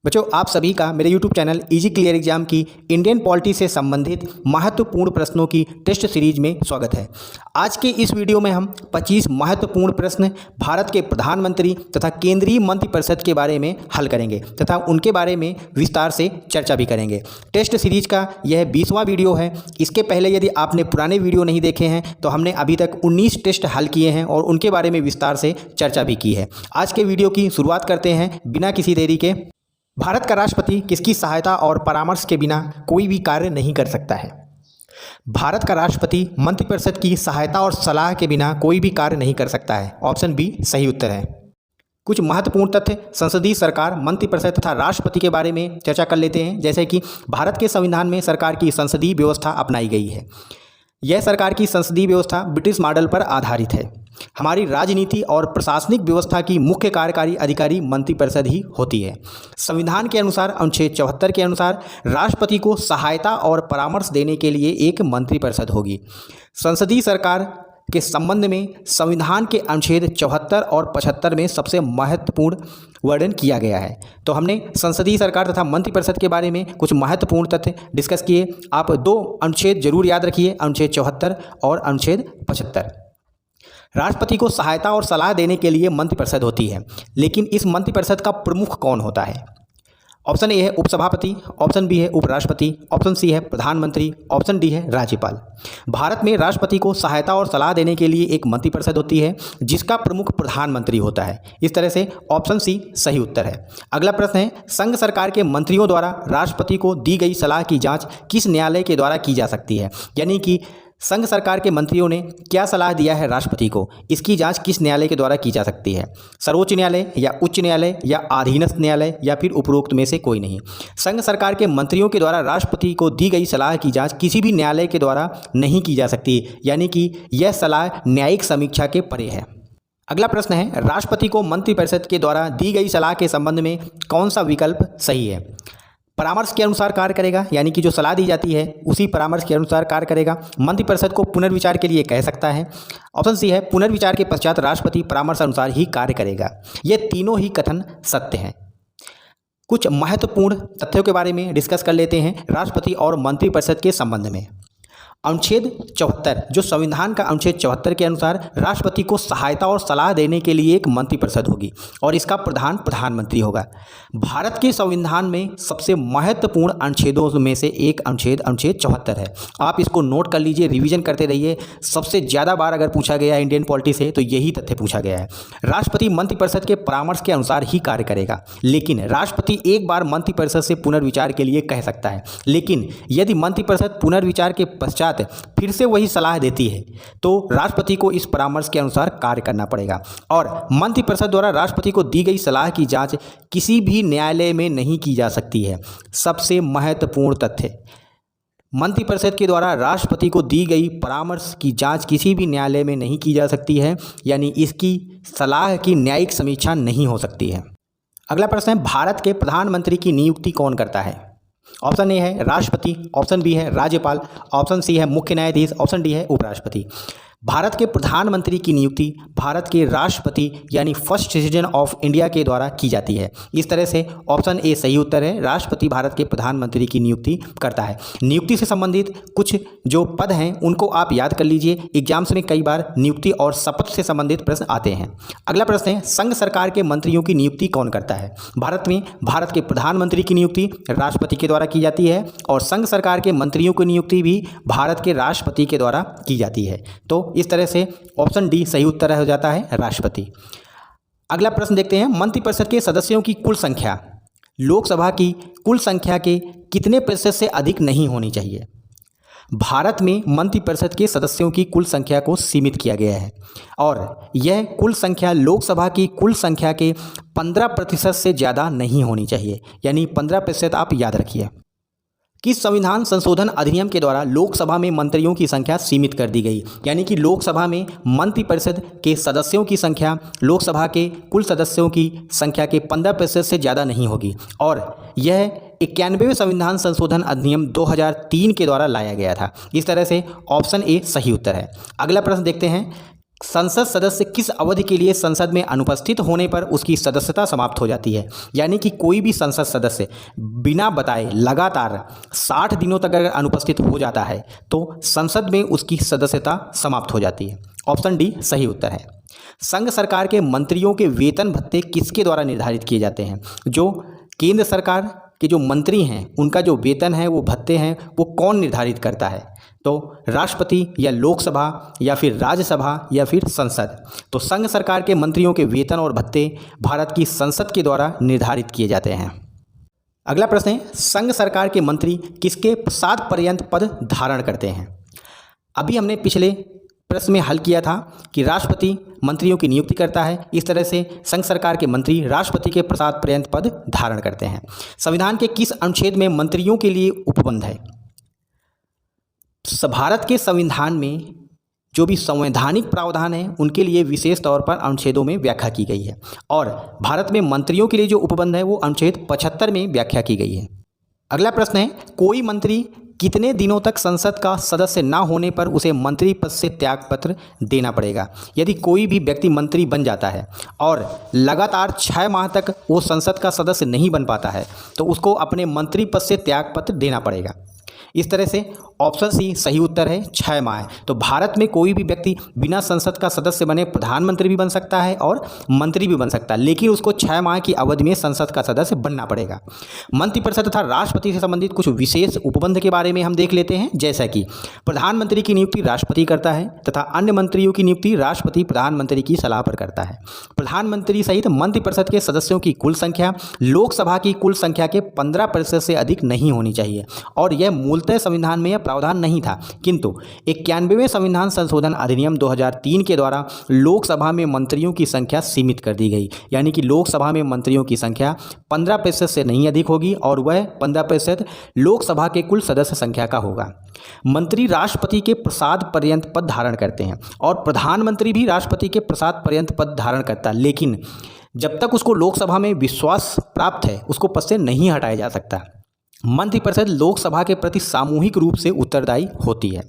बच्चों, आप सभी का मेरे YouTube channel easy clear exam की इंडियन पॉलिटी से संबंधित महत्वपूर्ण प्रश्नों की टेस्ट सीरीज में स्वागत है। आज के इस वीडियो में हम 25 महत्वपूर्ण प्रश्न भारत के प्रधानमंत्री तथा केंद्रीय मंत्रिपरिषद के बारे में हल करेंगे तथा उनके बारे में विस्तार से चर्चा भी करेंगे। टेस्ट सीरीज का यह 20वां वीडियो है। इसके पहले यदि आपने पुराने वीडियो नहीं देखे हैं तो हमने अभी तक 19 टेस्ट हल किए हैं और उनके बारे में विस्तार से चर्चा भी की है। आज के वीडियो की शुरुआत करते हैं बिना किसी देरी के। भारत का राष्ट्रपति किसकी सहायता और परामर्श के बिना कोई भी कार्य नहीं कर सकता है? भारत का राष्ट्रपति मंत्रिपरिषद की सहायता और सलाह के बिना कोई भी कार्य नहीं कर सकता है। ऑप्शन बी सही उत्तर है। कुछ महत्वपूर्ण तथ्य संसदीय सरकार, मंत्रिपरिषद तथा राष्ट्रपति के बारे में चर्चा कर लेते हैं। जैसे कि भारत के संविधान में सरकार की संसदीय व्यवस्था अपनाई गई है। यह सरकार की संसदीय व्यवस्था ब्रिटिश मॉडल पर आधारित है। हमारी राजनीति और प्रशासनिक व्यवस्था की मुख्य कार्यकारी अधिकारी मंत्रिपरिषद ही होती है। संविधान के अनुसार अनुच्छेद 74 के अनुसार राष्ट्रपति को सहायता और परामर्श देने के लिए एक मंत्रिपरिषद होगी। संसदीय सरकार के संबंध में संविधान के अनुच्छेद 74 और 75 में सबसे महत्वपूर्ण वर्णन किया गया है। तो हमने संसदीय सरकार तथा मंत्रिपरिषद के बारे में कुछ महत्वपूर्ण तथ्य डिस्कस किए। आप दो अनुच्छेद जरूर याद रखिए, अनुच्छेद 74 और अनुच्छेद 75। राष्ट्रपति को सहायता और सलाह देने के लिए मंत्रिपरिषद होती है, लेकिन इस मंत्रिपरिषद का प्रमुख कौन होता है? ऑप्शन ए है उपसभापति, ऑप्शन बी है उपराष्ट्रपति, ऑप्शन सी है प्रधानमंत्री, ऑप्शन डी है राज्यपाल। भारत में राष्ट्रपति को सहायता और सलाह देने के लिए एक मंत्रिपरिषद होती है जिसका प्रमुख प्रधानमंत्री होता है। इस तरह से ऑप्शन सी सही उत्तर है। अगला प्रश्न है, संघ सरकार के मंत्रियों द्वारा राष्ट्रपति को दी गई सलाह की जांच किस न्यायालय के द्वारा की जा सकती है? यानी कि संघ सरकार के मंत्रियों ने क्या सलाह दिया है राष्ट्रपति को, इसकी जांच किस न्यायालय के द्वारा की जा सकती है? सर्वोच्च न्यायालय या उच्च न्यायालय या अधीनस्थ न्यायालय या फिर उपरोक्त में से कोई नहीं। संघ सरकार के मंत्रियों के द्वारा राष्ट्रपति को दी गई सलाह की जांच किसी भी न्यायालय के द्वारा नहीं की जा सकती, यानी कि यह सलाह न्यायिक समीक्षा के परे है। अगला प्रश्न है, राष्ट्रपति को मंत्रिपरिषद के द्वारा दी गई सलाह के संबंध में कौन सा विकल्प सही है? परामर्श के अनुसार कार्य करेगा, यानी कि जो सलाह दी जाती है उसी परामर्श के अनुसार कार्य करेगा। मंत्रिपरिषद को पुनर्विचार के लिए कह सकता है। ऑप्शन सी है, पुनर्विचार के पश्चात राष्ट्रपति परामर्श अनुसार ही कार्य करेगा। ये तीनों ही कथन सत्य हैं। कुछ महत्वपूर्ण तथ्यों के बारे में डिस्कस कर लेते हैं राष्ट्रपति और मंत्रिपरिषद के संबंध में। अनुच्छेद 74, जो संविधान का अनुच्छेद 74 के अनुसार राष्ट्रपति को सहायता और सलाह देने के लिए एक मंत्रिपरिषद होगी और इसका प्रधान प्रधानमंत्री होगा। भारत के संविधान में सबसे महत्वपूर्ण अनुच्छेदों में से एक अनुच्छेद 74 है। आप इसको नोट कर लीजिए, रिवीजन करते रहिए। सबसे ज़्यादा बार अगर पूछा गया है इंडियन पॉलिटी से तो यही तथ्य पूछा गया है। राष्ट्रपति मंत्रिपरिषद के परामर्श के अनुसार ही कार्य करेगा, लेकिन राष्ट्रपति एक बार मंत्रिपरिषद से पुनर्विचार के लिए कह सकता है। लेकिन यदि मंत्रिपरिषद पुनर्विचार के पश्चात फिर से वही सलाह देती है तो राष्ट्रपति को इस परामर्श के अनुसार कार्य करना पड़ेगा और मंत्रिपरिषद द्वारा राष्ट्रपति को दी गई सलाह की जांच किसी भी न्यायालय में नहीं की जा सकती है। सबसे महत्वपूर्ण तथ्य, मंत्रिपरिषद के द्वारा राष्ट्रपति को दी गई परामर्श की जांच किसी भी न्यायालय में नहीं की जा सकती है, यानी इसकी सलाह की न्यायिक समीक्षा नहीं हो सकती है। अगला प्रश्न है, भारत के प्रधानमंत्री की नियुक्ति कौन करता है? ऑप्शन ए है राष्ट्रपति, ऑप्शन बी है राज्यपाल, ऑप्शन सी है मुख्य न्यायाधीश, ऑप्शन डी है उपराष्ट्रपति। भारत के प्रधानमंत्री की नियुक्ति भारत के राष्ट्रपति यानी फर्स्ट सिटीजन ऑफ इंडिया के द्वारा की जाती है। इस तरह से ऑप्शन ए सही उत्तर है। राष्ट्रपति भारत के प्रधानमंत्री की नियुक्ति करता है। नियुक्ति से संबंधित कुछ जो पद हैं उनको आप याद कर लीजिए। एग्जाम्स में कई बार नियुक्ति और शपथ से संबंधित प्रश्न आते हैं। अगला प्रश्न है, संघ सरकार के मंत्रियों की नियुक्ति कौन करता है? भारत में भारत के प्रधानमंत्री की नियुक्ति राष्ट्रपति के द्वारा की जाती है और संघ सरकार के मंत्रियों की नियुक्ति भी भारत के राष्ट्रपति के द्वारा की जाती है। तो इस तरह से ऑप्शन डी सही उत्तर हो जाता है, राष्ट्रपति। अगला प्रश्न देखते हैं, मंत्रिपरिषद के सदस्यों की कुल संख्या लोकसभा की कुल संख्या के कितने प्रतिशत से अधिक नहीं होनी चाहिए? भारत में मंत्रिपरिषद के सदस्यों की कुल संख्या को सीमित किया गया है और यह कुल संख्या लोकसभा की कुल संख्या के 15% से ज़्यादा नहीं होनी चाहिए, यानी 15% आप याद रखिए। किस संविधान संशोधन अधिनियम के द्वारा लोकसभा में मंत्रियों की संख्या सीमित कर दी गई? यानी कि लोकसभा में मंत्रिपरिषद के सदस्यों की संख्या लोकसभा के कुल सदस्यों की संख्या के 15% से ज़्यादा नहीं होगी और यह 91वें संविधान संशोधन अधिनियम 2003 के द्वारा लाया गया था। इस तरह से ऑप्शन ए सही उत्तर है। अगला प्रश्न देखते हैं, संसद सदस्य किस अवधि के लिए संसद में अनुपस्थित होने पर उसकी सदस्यता समाप्त हो जाती है। यानी कि कोई भी संसद सदस्य बिना बताए लगातार 60 दिनों तक अगर अनुपस्थित हो जाता है तो संसद में उसकी सदस्यता समाप्त हो जाती है। ऑप्शन डी सही उत्तर है। संघ सरकार के मंत्रियों के वेतन भत्ते किसके द्वारा निर्धारित किए जाते हैं। जो केंद्र सरकार के जो मंत्री हैं उनका जो वेतन है, वो भत्ते हैं, वो कौन निर्धारित करता है। तो राष्ट्रपति या लोकसभा या फिर राज्यसभा या फिर संसद। तो संघ सरकार के मंत्रियों के वेतन और भत्ते भारत की संसद के द्वारा निर्धारित किए जाते हैं। अगला प्रश्न है, संघ सरकार के मंत्री किसके पश्चात पर्यंत पद धारण करते हैं। अभी हमने पिछले प्रश्न में हल किया था कि राष्ट्रपति मंत्रियों की नियुक्ति करता है, इस तरह से संघ सरकार के मंत्री राष्ट्रपति के पश्चात पर्यंत पद धारण करते हैं। संविधान के किस अनुच्छेद में मंत्रियों के लिए उपबंध है। भारत के संविधान में जो भी संवैधानिक प्रावधान है उनके लिए विशेष तौर पर अनुच्छेदों में व्याख्या की गई है और भारत में मंत्रियों के लिए जो उपबंध है वो अनुच्छेद 75 में व्याख्या की गई है। अगला प्रश्न है, कोई मंत्री कितने दिनों तक संसद का सदस्य न होने पर उसे मंत्री पद से त्यागपत्र देना पड़ेगा। यदि कोई भी व्यक्ति मंत्री बन जाता है और लगातार 6 माह तक वो संसद का सदस्य नहीं बन पाता है तो उसको अपने मंत्री पद से त्यागपत्र देना पड़ेगा। इस तरह से ऑप्शन सी सही उत्तर है, 6 माह। तो भारत में कोई भी व्यक्ति बिना संसद का सदस्य बने प्रधानमंत्री भी बन सकता है और मंत्री भी बन सकता है, लेकिन उसको 6 माह की अवधि में संसद का सदस्य बनना पड़ेगा। मंत्रिपरिषद तथा राष्ट्रपति से संबंधित कुछ विशेष उपबंध के बारे में हम देख लेते हैं, जैसा कि प्रधानमंत्री की नियुक्ति राष्ट्रपति करता है तथा अन्य मंत्रियों की नियुक्ति राष्ट्रपति प्रधानमंत्री की सलाह पर करता है। प्रधानमंत्री सहित मंत्रिपरिषद के सदस्यों की कुल संख्या लोकसभा की कुल संख्या के 15% से अधिक नहीं होनी चाहिए और यह मूलतः संविधान में प्रावधान नहीं था, किंतु 91वें संविधान संशोधन अधिनियम 2003 के द्वारा लोकसभा में मंत्रियों की संख्या सीमित कर दी गई। यानी कि लोकसभा में मंत्रियों की संख्या 15% से नहीं अधिक होगी और वह 15% लोकसभा के कुल सदस्य संख्या का होगा। मंत्री राष्ट्रपति के प्रसाद पर्यंत पद धारण करते हैं और प्रधानमंत्री भी राष्ट्रपति के प्रसाद पर्यंत पद धारण करता है, लेकिन जब तक उसको लोकसभा में विश्वास प्राप्त है उसको पद से नहीं हटाया जा सकता। मंत्रिपरिषद लोकसभा के प्रति सामूहिक रूप से उत्तरदायी होती है।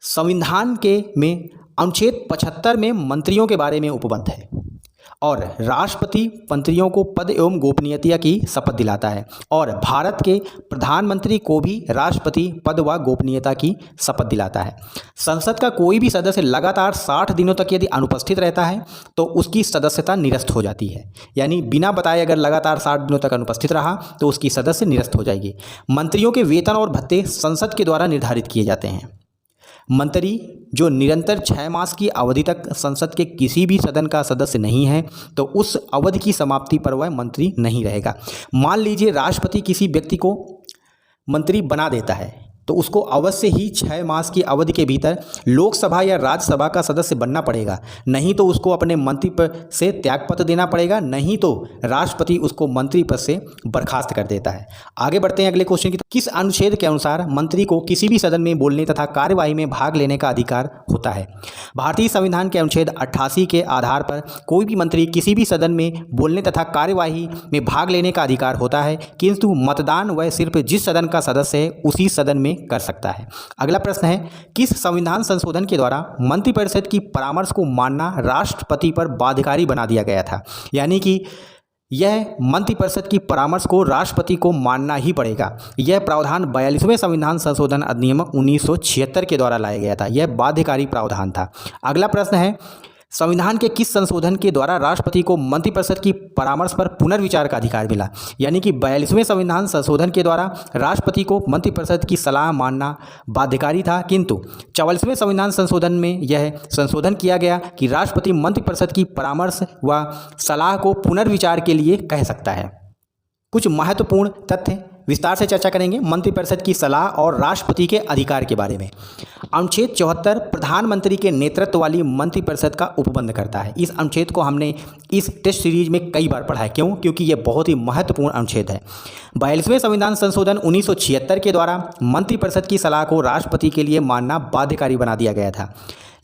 संविधान के में अनुच्छेद 75 में मंत्रियों के बारे में उपबंध है और राष्ट्रपति मंत्रियों को पद एवं गोपनीयता की शपथ दिलाता है और भारत के प्रधानमंत्री को भी राष्ट्रपति पद व गोपनीयता की शपथ दिलाता है। संसद का कोई भी सदस्य लगातार 60 दिनों तक यदि अनुपस्थित रहता है तो उसकी सदस्यता निरस्त हो जाती है। यानी बिना बताए अगर लगातार 60 दिनों तक अनुपस्थित रहा तो उसकी सदस्य निरस्त हो जाएगी। मंत्रियों के वेतन और भत्ते संसद के द्वारा निर्धारित किए जाते हैं। मंत्री जो निरंतर 6 मास की अवधि तक संसद के किसी भी सदन का सदस्य नहीं है तो उस अवधि की समाप्ति पर वह मंत्री नहीं रहेगा। मान लीजिए राष्ट्रपति किसी व्यक्ति को मंत्री बना देता है तो उसको अवश्य ही 6 मास की अवधि के भीतर लोकसभा या राज्यसभा का सदस्य बनना पड़ेगा, नहीं तो उसको अपने मंत्री पद से त्यागपत्र देना पड़ेगा, नहीं तो राष्ट्रपति उसको मंत्री पद से बर्खास्त कर देता है। आगे बढ़ते हैं अगले क्वेश्चन की। किस अनुच्छेद के अनुसार मंत्री को किसी भी सदन में बोलने तथा कार्यवाही में भाग लेने का अधिकार होता है। भारतीय संविधान के अनुच्छेद 88 के आधार पर कोई भी मंत्री किसी भी सदन में बोलने तथा कार्यवाही में भाग लेने का अधिकार होता है, किंतु मतदान वह सिर्फ जिस सदन का सदस्य है उसी सदन में कर सकता है। अगला प्रश्न है, किस संविधान संशोधन के द्वारा मंत्रिपरिषद की परामर्श को मानना राष्ट्रपति पर बाध्यकारी बना दिया गया था। यानी कि यह मंत्रिपरिषद की परामर्श को राष्ट्रपति को मानना ही पड़ेगा। यह प्रावधान 42वें संविधान संशोधन अधिनियम 1976 के द्वारा लाया गया था। यह बाध्यकारी प्रावधान था। अगला प्रश्न है, संविधान के किस संशोधन के द्वारा राष्ट्रपति को मंत्रिपरिषद की परामर्श पर पुनर्विचार का अधिकार मिला। यानी कि 42वें संविधान संशोधन के द्वारा राष्ट्रपति को मंत्रिपरिषद की सलाह मानना बाध्यकारी था, किंतु 44वें संविधान संशोधन में यह संशोधन किया गया कि राष्ट्रपति मंत्रिपरिषद की परामर्श व सलाह को पुनर्विचार के लिए कह सकता है। कुछ महत्वपूर्ण तथ्य विस्तार से चर्चा करेंगे मंत्रिपरिषद की सलाह और राष्ट्रपति के अधिकार के बारे में। अनुच्छेद 74 प्रधानमंत्री के नेतृत्व वाली मंत्रिपरिषद का उपबंध करता है। इस अनुच्छेद को हमने इस टेस्ट सीरीज में कई बार पढ़ा है। क्यों? क्योंकि यह बहुत ही महत्वपूर्ण अनुच्छेद है। 42वें संविधान संशोधन 1976 के द्वारा मंत्रिपरिषद की सलाह को राष्ट्रपति के लिए मानना बाध्यकारी बना दिया गया था,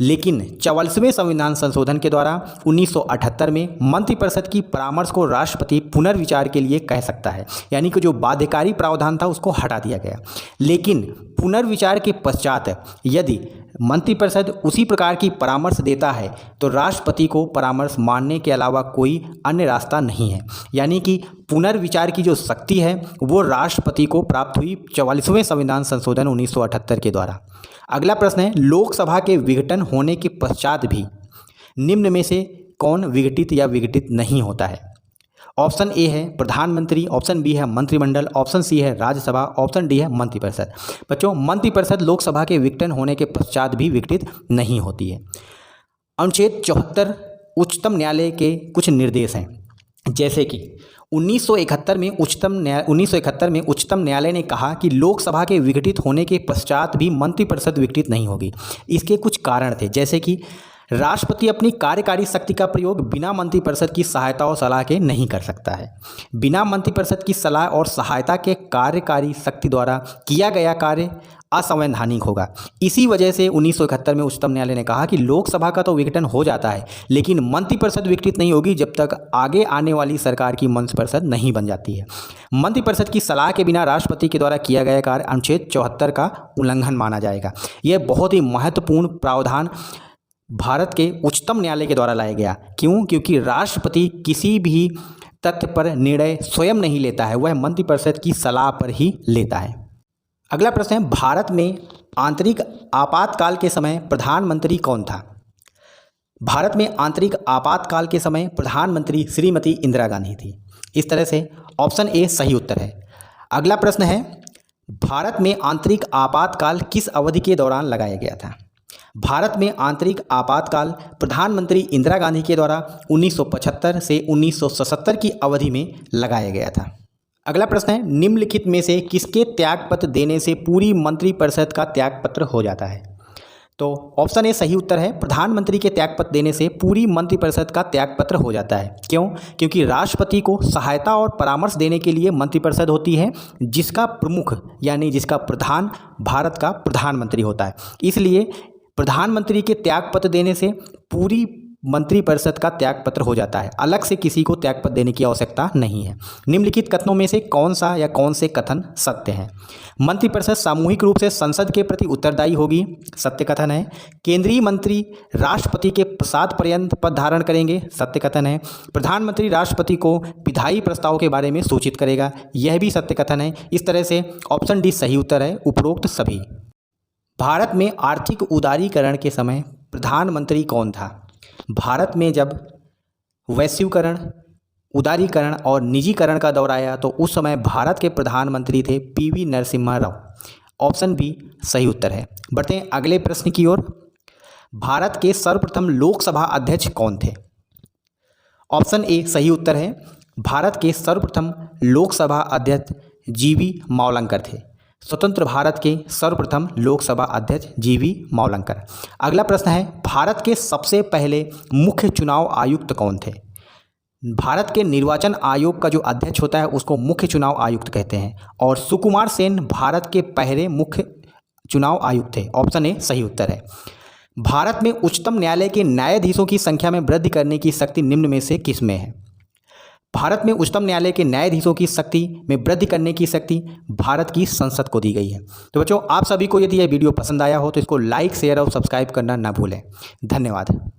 लेकिन 44वें संविधान संशोधन के द्वारा 1978 में मंत्रिपरिषद की परामर्श को राष्ट्रपति पुनर्विचार के लिए कह सकता है। यानी कि जो बाध्यकारी प्रावधान था उसको हटा दिया गया, लेकिन पुनर्विचार के पश्चात यदि मंत्रिपरिषद उसी प्रकार की परामर्श देता है तो राष्ट्रपति को परामर्श मानने के अलावा कोई अन्य रास्ता नहीं है। यानी कि पुनर्विचार की जो शक्ति है वो राष्ट्रपति को प्राप्त हुई 44वें संविधान संशोधन 1978 के द्वारा। अगला प्रश्न है, लोकसभा के विघटन होने के पश्चात भी निम्न में से कौन विघटित या विघटित नहीं होता है? ऑप्शन ए है प्रधानमंत्री, ऑप्शन बी है मंत्रिमंडल, ऑप्शन सी है राज्यसभा, ऑप्शन डी है मंत्रिपरिषद। बच्चों, मंत्रिपरिषद लोकसभा के विघटन होने के पश्चात भी विघटित नहीं होती है। अनुच्छेद 74 उच्चतम न्यायालय के कुछ निर्देश हैं, जैसे कि 1971 में उच्चतम न्यायालय ने कहा कि लोकसभा के विघटित होने के पश्चात भी मंत्रिपरिषद विघटित नहीं होगी। इसके कुछ कारण थे, जैसे कि राष्ट्रपति अपनी कार्यकारी शक्ति का प्रयोग बिना मंत्रिपरिषद की सहायता और सलाह के नहीं कर सकता है। बिना मंत्रिपरिषद की सलाह और सहायता के कार्यकारी शक्ति द्वारा किया गया कार्य असंवैधानिक होगा। इसी वजह से 1971 में उच्चतम न्यायालय ने कहा कि लोकसभा का तो विघटन हो जाता है, लेकिन मंत्रिपरिषद विघटित नहीं होगी जब तक आगे आने वाली सरकार की मंत्रिपरिषद नहीं बन जाती है। मंत्रिपरिषद की सलाह के बिना राष्ट्रपति के द्वारा किया गया कार्य अनुच्छेद 74 का उल्लंघन माना जाएगा। यह बहुत ही महत्वपूर्ण प्रावधान भारत के उच्चतम न्यायालय के द्वारा लाया गया। क्यों? क्योंकि राष्ट्रपति किसी भी तथ्य पर निर्णय स्वयं नहीं लेता है, वह मंत्रिपरिषद की सलाह पर ही लेता है। अगला प्रश्न है, भारत में आंतरिक आपातकाल के समय प्रधानमंत्री कौन था? भारत में आंतरिक आपातकाल के समय प्रधानमंत्री श्रीमती इंदिरा गांधी थी। इस तरह से ऑप्शन ए सही उत्तर है। अगला प्रश्न है, भारत में आंतरिक आपातकाल किस अवधि के दौरान लगाया गया था? भारत में आंतरिक आपातकाल प्रधानमंत्री इंदिरा गांधी के द्वारा 1975 से 1977 की अवधि में लगाया गया था। अगला प्रश्न है, निम्नलिखित में से किसके त्यागपत्र देने से पूरी मंत्रिपरिषद का त्यागपत्र हो जाता है? तो ऑप्शन ए सही उत्तर है। प्रधानमंत्री के त्यागपत्र देने से पूरी मंत्रिपरिषद का त्यागपत्र हो जाता है। क्यों? क्योंकि राष्ट्रपति को सहायता और परामर्श देने के लिए मंत्रिपरिषद होती है, जिसका प्रमुख यानी जिसका प्रधान भारत का प्रधानमंत्री होता है। इसलिए प्रधानमंत्री के त्यागपत्र देने से पूरी मंत्रिपरिषद का त्यागपत्र हो जाता है, अलग से किसी को त्यागपत्र देने की आवश्यकता नहीं है। निम्नलिखित कथनों में से कौन सा या कौन से कथन सत्य हैं? मंत्रिपरिषद सामूहिक रूप से संसद के प्रति उत्तरदायी होगी, सत्य कथन है। केंद्रीय मंत्री राष्ट्रपति के प्रसाद पर्यंत पद धारण करेंगे, सत्य कथन है। प्रधानमंत्री राष्ट्रपति को विधायी प्रस्ताव के बारे में सूचित करेगा, यह भी सत्य कथन है। इस तरह से ऑप्शन डी सही उत्तर है, उपरोक्त सभी। भारत में आर्थिक उदारीकरण के समय प्रधानमंत्री कौन था? भारत में जब वैश्वीकरण, उदारीकरण और निजीकरण का दौर आया तो उस समय भारत के प्रधानमंत्री थे पीवी नरसिम्हा राव। ऑप्शन बी सही उत्तर है। बढ़ते हैं अगले प्रश्न की ओर। भारत के सर्वप्रथम लोकसभा अध्यक्ष कौन थे? ऑप्शन ए सही उत्तर है। भारत के सर्वप्रथम लोकसभा अध्यक्ष जीवी मावलंकर थे। स्वतंत्र भारत के सर्वप्रथम लोकसभा अध्यक्ष जीवी मावलंकर। अगला प्रश्न है, भारत के सबसे पहले मुख्य चुनाव आयुक्त कौन थे? भारत के निर्वाचन आयोग का जो अध्यक्ष होता है उसको मुख्य चुनाव आयुक्त कहते हैं, और सुकुमार सेन भारत के पहले मुख्य चुनाव आयुक्त थे। ऑप्शन ए सही उत्तर है। भारत में उच्चतम न्यायालय के न्यायाधीशों की संख्या में वृद्धि करने की शक्ति निम्न में से किस में है? भारत में उच्चतम न्यायालय के न्यायाधीशों की शक्ति में वृद्धि करने की शक्ति भारत की संसद को दी गई है। तो बच्चों, आप सभी को यदि यह वीडियो पसंद आया हो तो इसको लाइक, शेयर और सब्सक्राइब करना ना भूलें। धन्यवाद।